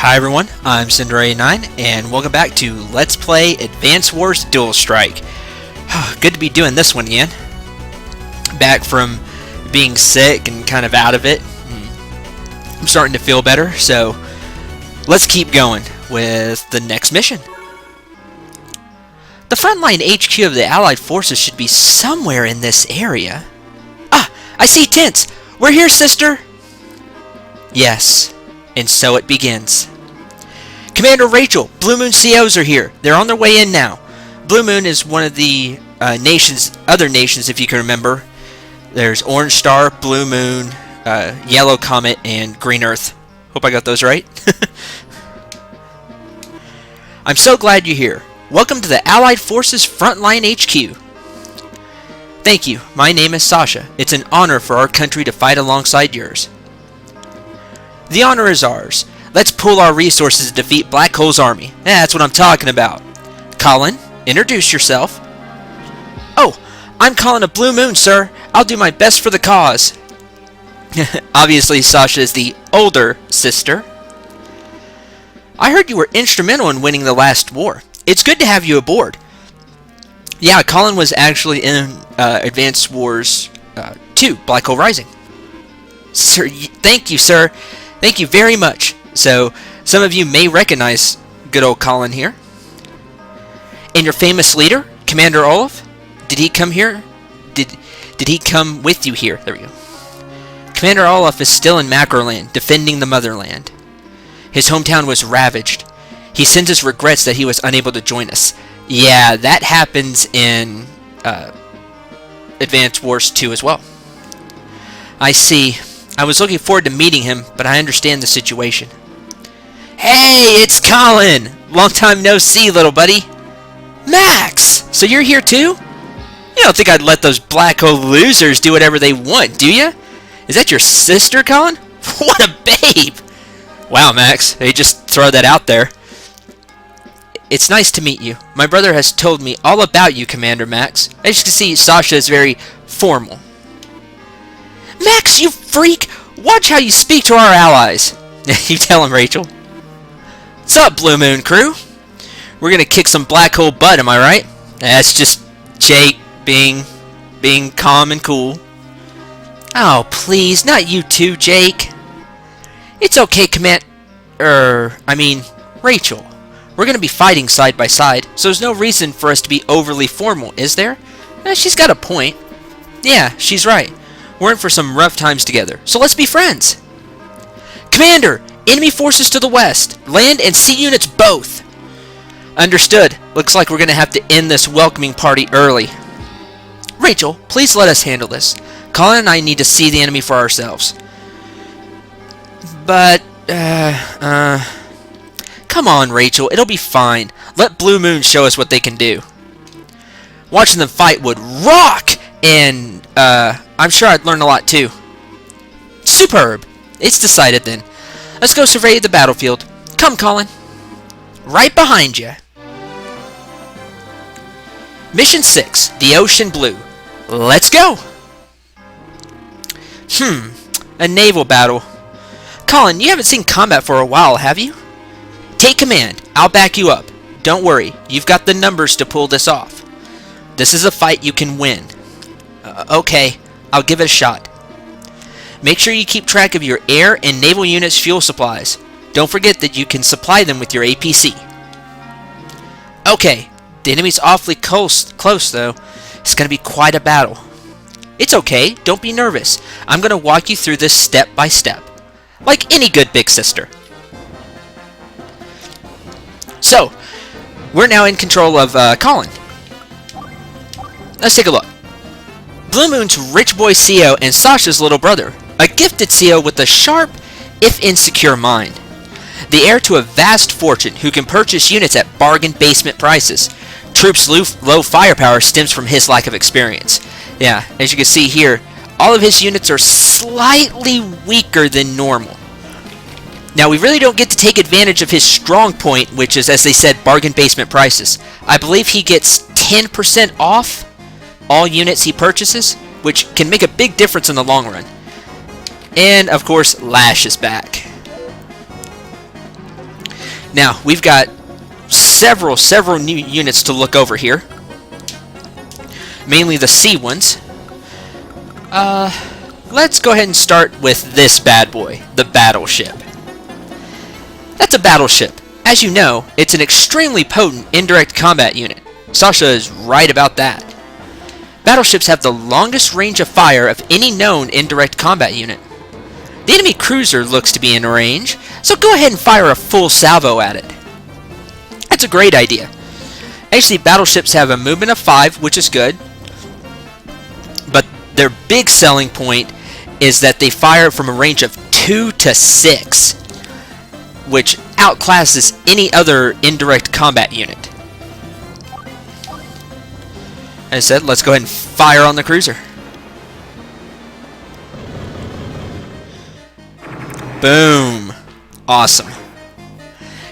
Hi everyone, I'm Cendril and welcome back to Let's Play Advance Wars Dual Strike. Good to be doing this one again. Back from being sick and kind of out of it. I'm starting to feel better, so let's keep going with the next mission. The frontline HQ of the Allied forces should be somewhere in this area. Ah, I see tents! We're here, sister! Yes, and so it begins. Commander Rachel, Blue Moon COs are here. They're on their way in now. Blue Moon is one of the other nations, if you can remember. There's Orange Star, Blue Moon, Yellow Comet, and Green Earth. Hope I got those right. I'm so glad you're here. Welcome to the Allied Forces Frontline HQ. Thank you. My name is Sasha. It's an honor for our country to fight alongside yours. The honor is ours. Let's pool our resources to defeat Black Hole's army. That's what I'm talking about. Colin, introduce yourself. Oh, I'm Colin of Blue Moon, sir. I'll do my best for the cause. Obviously, Sasha is the older sister. I heard you were instrumental in winning the last war. It's good to have you aboard. Yeah, Colin was actually in Advance Wars 2, Black Hole Rising. Sir, thank you, sir. Thank you very much. So, some of you may recognize good old Colin here. And your famous leader, Commander Olaf? Did he come here? Did he come with you here? There we go. Commander Olaf is still in Macroland, defending the motherland. His hometown was ravaged. He sends his regrets that he was unable to join us. Yeah, that happens in Advance Wars 2 as well. I see. I was looking forward to meeting him, but I understand the situation. Hey, it's Colin! Long time no see, little buddy. Max! So you're here too? You don't think I'd let those Black Hole losers do whatever they want, do ya? Is that your sister, Colin? What a babe! Wow, Max, they just throw that out there. It's nice to meet you. My brother has told me all about you, Commander Max. As you can see, Sasha is very formal. Max, you freak! Watch how you speak to our allies. You tell him, Rachel. What's up, Blue Moon crew? We're gonna kick some Black Hole butt, am I right? That's just Jake being calm and cool. Oh, please, not you too, Jake. It's okay, Rachel. We're gonna be fighting side by side, so there's no reason for us to be overly formal, is there? She's got a point. Yeah, she's right. We're in for some rough times together, so let's be friends. Commander, enemy forces to the west. Land and sea units both. Understood. Looks like we're going to have to end this welcoming party early. Rachel, please let us handle this. Colin and I need to see the enemy for ourselves. But, come on, Rachel. It'll be fine. Let Blue Moon show us what they can do. Watching them fight would rock! And, I'm sure I'd learn a lot too. Superb! It's decided then. Let's go survey the battlefield. Come, Colin. Right behind you. Mission 6, the Ocean Blue. Let's go! A naval battle. Colin, you haven't seen combat for a while, have you? Take command. I'll back you up. Don't worry, you've got the numbers to pull this off. This is a fight you can win. Okay, I'll give it a shot. Make sure you keep track of your air and naval units' fuel supplies. Don't forget that you can supply them with your APC. Okay, the enemy's awfully close though. It's going to be quite a battle. It's okay, don't be nervous. I'm going to walk you through this step by step. Like any good big sister. So, we're now in control of Colin. Let's take a look. Blue Moon's rich boy CO and Sasha's little brother. A gifted CO with a sharp, if insecure mind. The heir to a vast fortune who can purchase units at bargain basement prices. Troops' low firepower stems from his lack of experience. Yeah, as you can see here, all of his units are slightly weaker than normal. Now, we really don't get to take advantage of his strong point, which is, as they said, bargain basement prices. I believe he gets 10% off all units he purchases, which can make a big difference in the long run. And, of course, Lash is back. Now, we've got several new units to look over here. Mainly the sea ones. Let's go ahead and start with this bad boy, the battleship. That's a battleship. As you know, it's an extremely potent indirect combat unit. Sasha is right about that. Battleships have the longest range of fire of any known indirect combat unit. The enemy cruiser looks to be in range, so go ahead and fire a full salvo at it. That's a great idea. Actually, battleships have a movement of 5, which is good. But their big selling point is that they fire from a range of 2 to 6, which outclasses any other indirect combat unit. As I said, let's go ahead and fire on the cruiser. Boom. Awesome.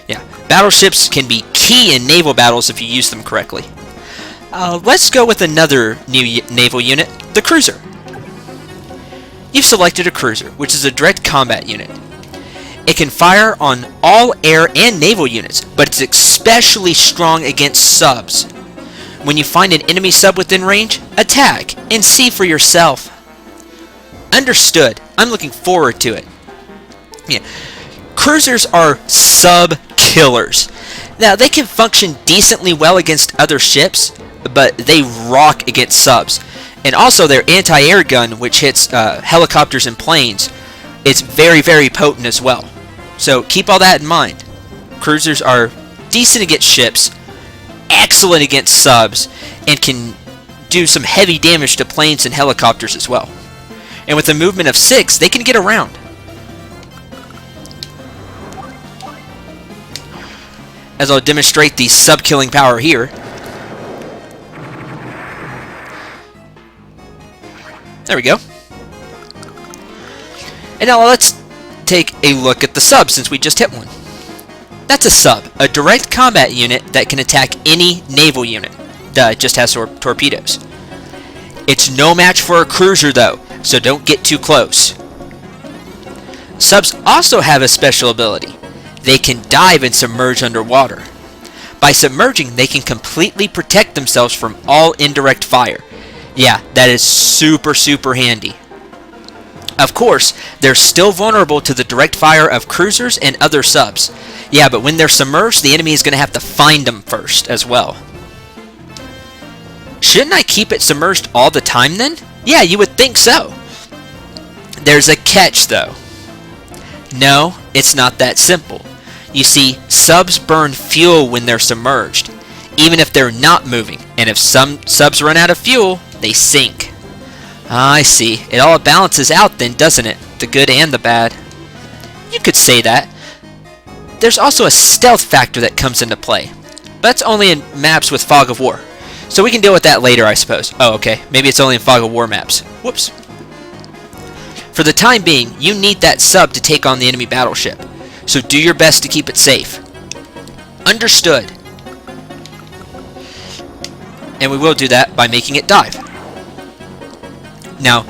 Yeah, battleships can be key in naval battles if you use them correctly. Let's go with another new naval unit, the cruiser. You've selected a cruiser, which is a direct combat unit. It can fire on all air and naval units, but it's especially strong against subs. When you find an enemy sub within range, attack and see for yourself. Understood. I'm looking forward to it. Yeah. Cruisers are sub killers. Now, they can function decently well against other ships, but they rock against subs. And also their anti-air gun, which hits helicopters and planes, it's very, very potent as well. So keep all that in mind. Cruisers are decent against ships, excellent against subs, and can do some heavy damage to planes and helicopters as well. And with a movement of 6, they can get around. As I'll demonstrate the sub-killing power here. There we go. And now let's take a look at the sub since we just hit one. That's a sub, a direct combat unit that can attack any naval unit. It just has torpedoes. It's no match for a cruiser though, so don't get too close. Subs also have a special ability. They can dive and submerge underwater. By submerging, they can completely protect themselves from all indirect fire. Yeah, that is super, super handy. Of course, they're still vulnerable to the direct fire of cruisers and other subs. Yeah, but when they're submerged, the enemy is going to have to find them first as well. Shouldn't I keep it submerged all the time then? Yeah, you would think so. There's a catch though. No, it's not that simple. You see, subs burn fuel when they're submerged, even if they're not moving, and if some subs run out of fuel, they sink. I see. It all balances out then, doesn't it? The good and the bad. You could say that. There's also a stealth factor that comes into play, but that's only in maps with Fog of War. So we can deal with that later, I suppose. Oh, okay. Maybe it's only in Fog of War maps. Whoops. For the time being, you need that sub to take on the enemy battleship, so do your best to keep it safe. Understood. And we will do that by making it dive. Now,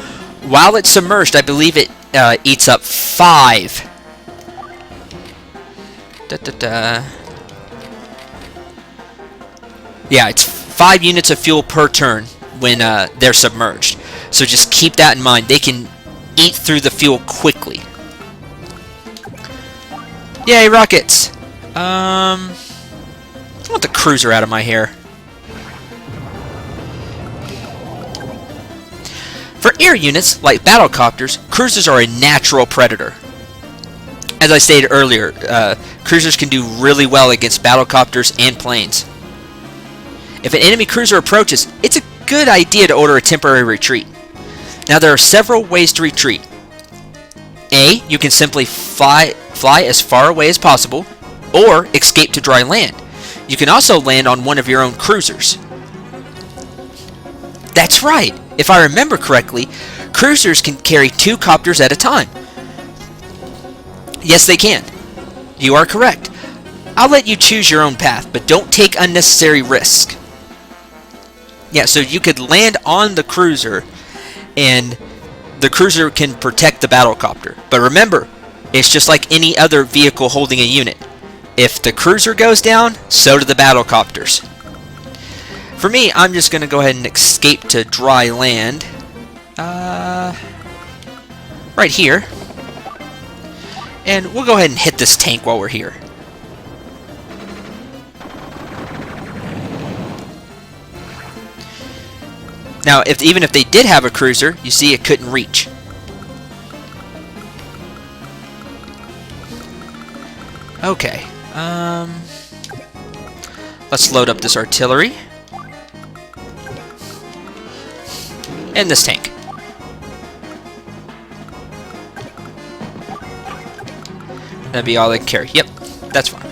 while it's submerged, I believe it eats up 5. Yeah, it's 5 units of fuel per turn when they're submerged. So just keep that in mind. They can eat through the fuel quickly. Yay, rockets! I want the cruiser out of my hair. For air units, like battlecopters, cruisers are a natural predator. As I stated earlier, cruisers can do really well against battlecopters and planes. If an enemy cruiser approaches, it's a good idea to order a temporary retreat. Now there are several ways to retreat. A, you can simply fly as far away as possible, or escape to dry land. You can also land on one of your own cruisers. That's right! If I remember correctly, cruisers can carry 2 copters at a time. Yes, they can. You are correct. I'll let you choose your own path, but don't take unnecessary risk. Yeah, so you could land on the cruiser, and the cruiser can protect the battlecopter. But remember, it's just like any other vehicle holding a unit. If the cruiser goes down, so do the battlecopters. For me, I'm just going to go ahead and escape to dry land. Right here. And we'll go ahead and hit this tank while we're here. Now, even if they did have a cruiser, you see it couldn't reach. Okay. Let's load up this artillery. And this tank. That'd be all they can carry. Yep, that's fine.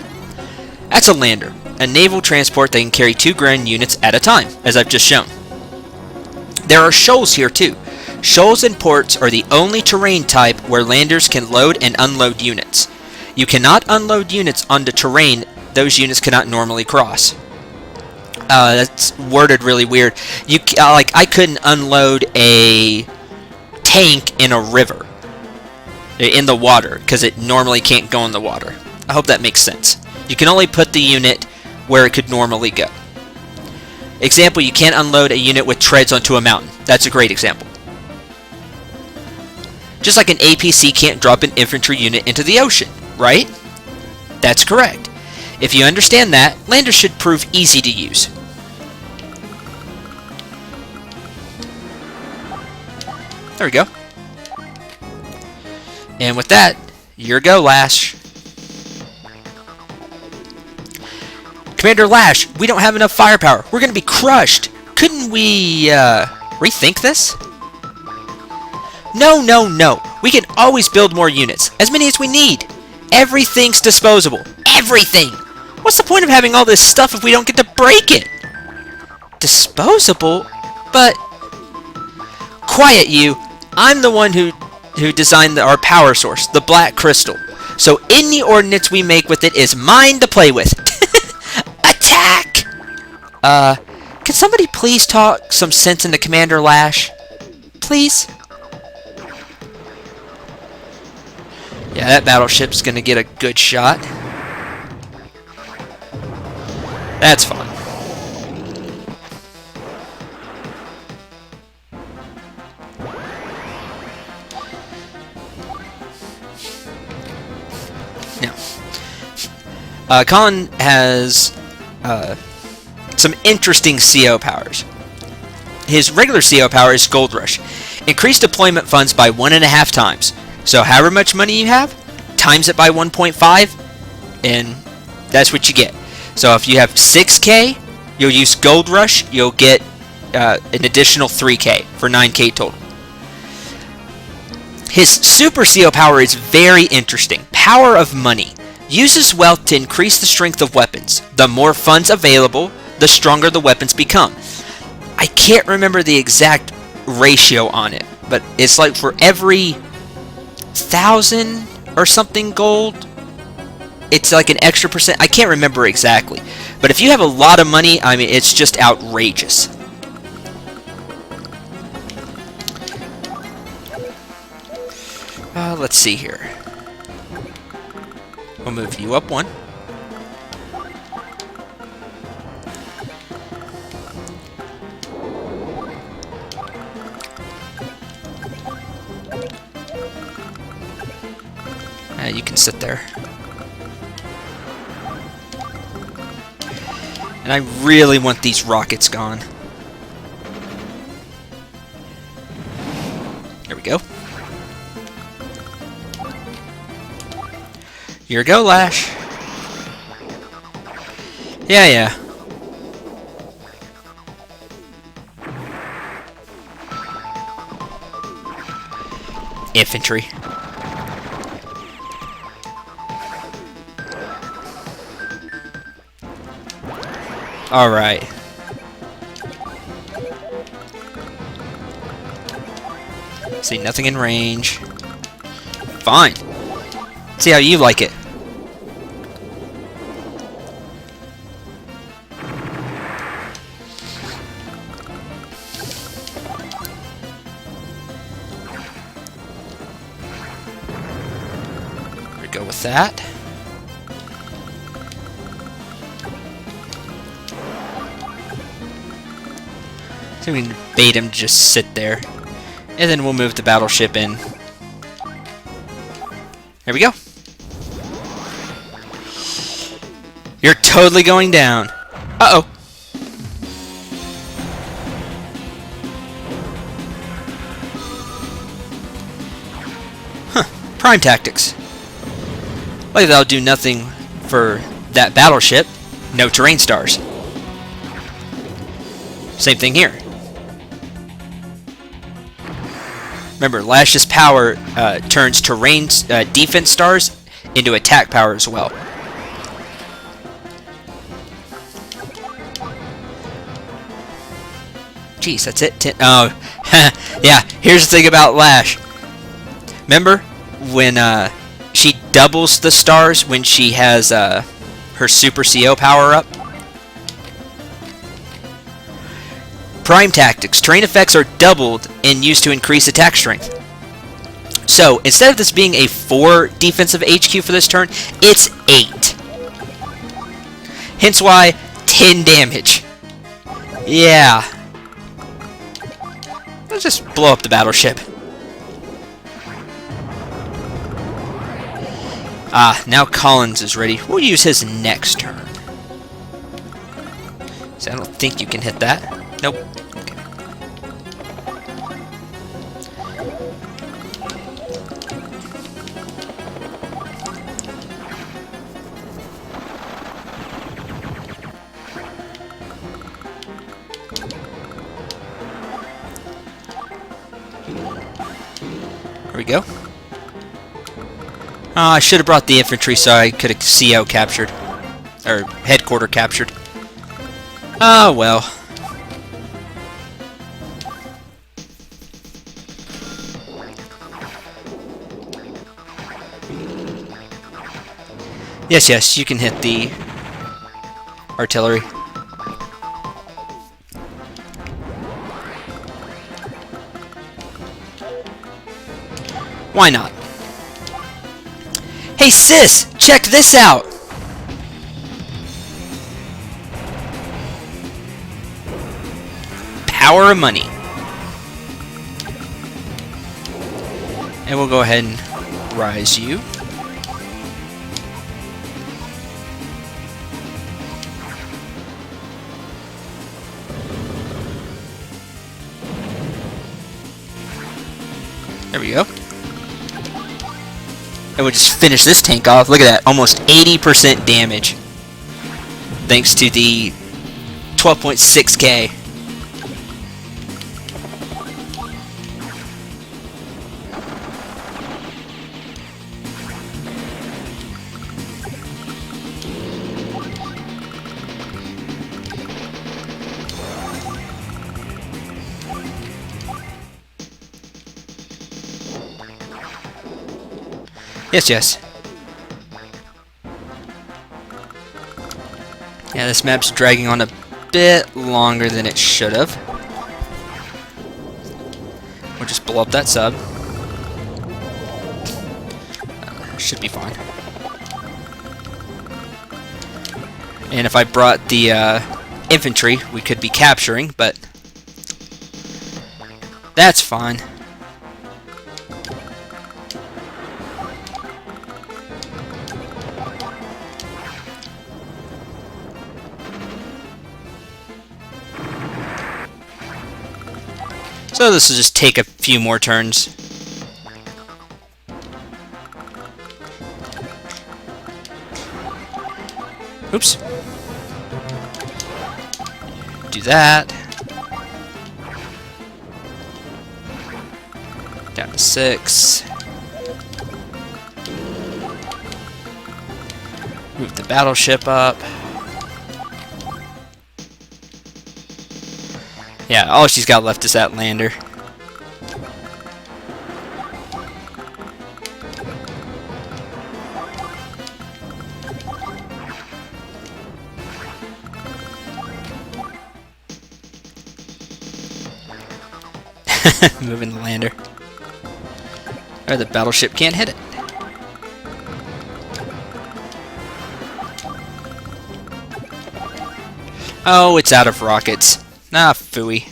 That's a lander, a naval transport that can carry 2 ground units at a time, as I've just shown. There are shoals here too. Shoals and ports are the only terrain type where landers can load and unload units. You cannot unload units onto terrain those units cannot normally cross. That's worded really weird. I couldn't unload a tank in a river, in the water, because it normally can't go in the water. I hope that makes sense. You can only put the unit where it could normally go. Example, you can't unload a unit with treads onto a mountain. That's a great example. Just like an APC can't drop an infantry unit into the ocean, right? That's correct. If you understand that, landers should prove easy to use. There we go. And with that, your go, Lash. Commander Lash, we don't have enough firepower. We're going to be crushed. Couldn't we, rethink this? No, no, no. We can always build more units. As many as we need. Everything's disposable. Everything! What's the point of having all this stuff if we don't get to break it? Disposable? But... Quiet, you. I'm the one who designed our power source, the black crystal. So any ordnance we make with it is mine to play with. Attack! Can somebody please talk some sense into Commander Lash? Please? Yeah, that battleship's gonna get a good shot. That's fine. Now, Colin has some interesting CO powers. His regular CO power is Gold Rush. Increase deployment funds by 1.5 times. So however much money you have, times it by 1.5, and that's what you get. So if you have 6K, you'll use Gold Rush, you'll get an additional 3K for 9K total. His Super CO power is very interesting. Power of Money. Uses wealth to increase the strength of weapons. The more funds available, the stronger the weapons become. I can't remember the exact ratio on it, but it's like for every 1,000 or something gold, it's like an extra percent. I can't remember exactly, but if you have a lot of money, I mean, it's just outrageous. Let's see here. We'll move you up 1. You can sit there. And I really want these rockets gone. There we go. Here we go, Lash. Yeah. Infantry. Alright. See, nothing in range. Fine. See how you like it. We go with that. So we can bait him to just sit there. And then we'll move the battleship in. There we go. You're totally going down. Uh-oh. Huh. Prime tactics. Like that'll do nothing for that battleship. No terrain stars. Same thing here. Remember, Lash's power turns terrain defense stars into attack power as well. Jeez, that's it. Oh, yeah. Here's the thing about Lash. Remember when she doubles the stars when she has her Super CO power up? Prime tactics. Terrain effects are doubled and used to increase attack strength. So, instead of this being a 4 defensive HQ for this turn, it's 8. Hence why 10 damage. Yeah. Let's just blow up the battleship. Ah, now Collins is ready. We'll use his next turn. So I don't think you can hit that. Nope. Okay. There we go. I should have brought the infantry so I could have CO captured. Or headquarter captured. Oh well. Yes, you can hit the artillery. Why not? Hey sis, check this out! Power of money. And we'll go ahead and rise you. There we go. And we'll just finish this tank off. Look at that. Almost 80% damage. Thanks to the 12.6k. Yes. Yeah, this map's dragging on a bit longer than it should have. We'll just blow up that sub. Should be fine. And if I brought the infantry, we could be capturing, but that's fine. So this will just take a few more turns. Oops. Do that. Down to 6. Move the battleship up. Yeah, all she's got left is that lander. Moving the lander. Or the battleship can't hit it. Oh, it's out of rockets. Ah, phooey.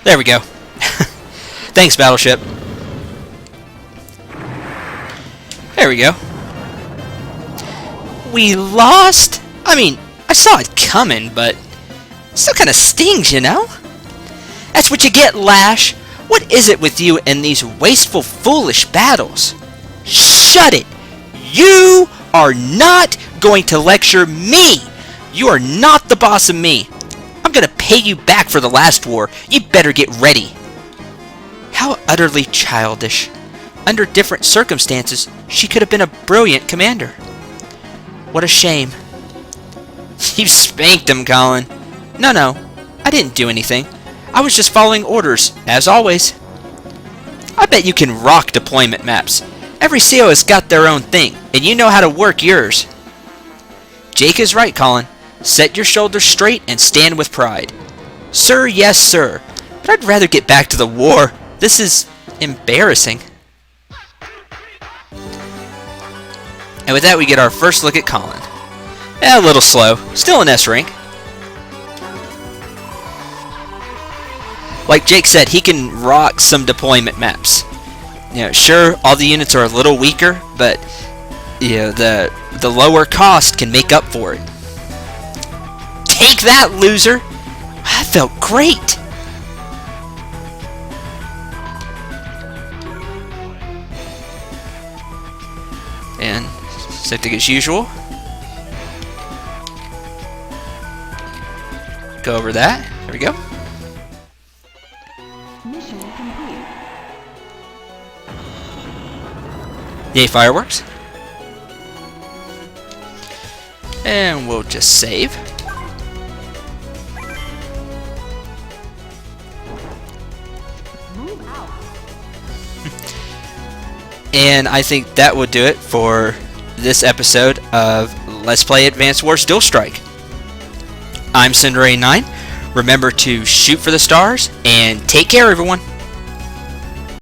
There we go. Thanks, Battleship. There we go. We lost? I mean, I saw it coming, but it still kind of stings, you know? That's what you get, Lash. What is it with you and these wasteful, foolish battles? Shut it! You are not going to lecture me! You are not the boss of me! I'm gonna pay you back for the last war. You better get ready. How utterly childish. Under different circumstances, she could have been a brilliant commander. What a shame. You spanked him, Colin. No, I didn't do anything. I was just following orders, as always. I bet you can rock deployment maps. Every CO has got their own thing, and you know how to work yours. Jake is right, Colin. Set your shoulders straight and stand with pride. Sir, yes, sir. But I'd rather get back to the war. This is embarrassing. And with that, we get our first look at Colin. A little slow. Still an S rank. Like Jake said, he can rock some deployment maps. You know, sure, all the units are a little weaker, but you know, the lower cost can make up for it. Take that, loser! That felt great! And safety as usual. Go over that. There we go. Mission complete. Yay, fireworks. And we'll just save. Move out. And I think that will do it for this episode of Let's Play Advanced Wars Dual Strike. I'm Cendril 9. Remember to shoot for the stars and take care, everyone.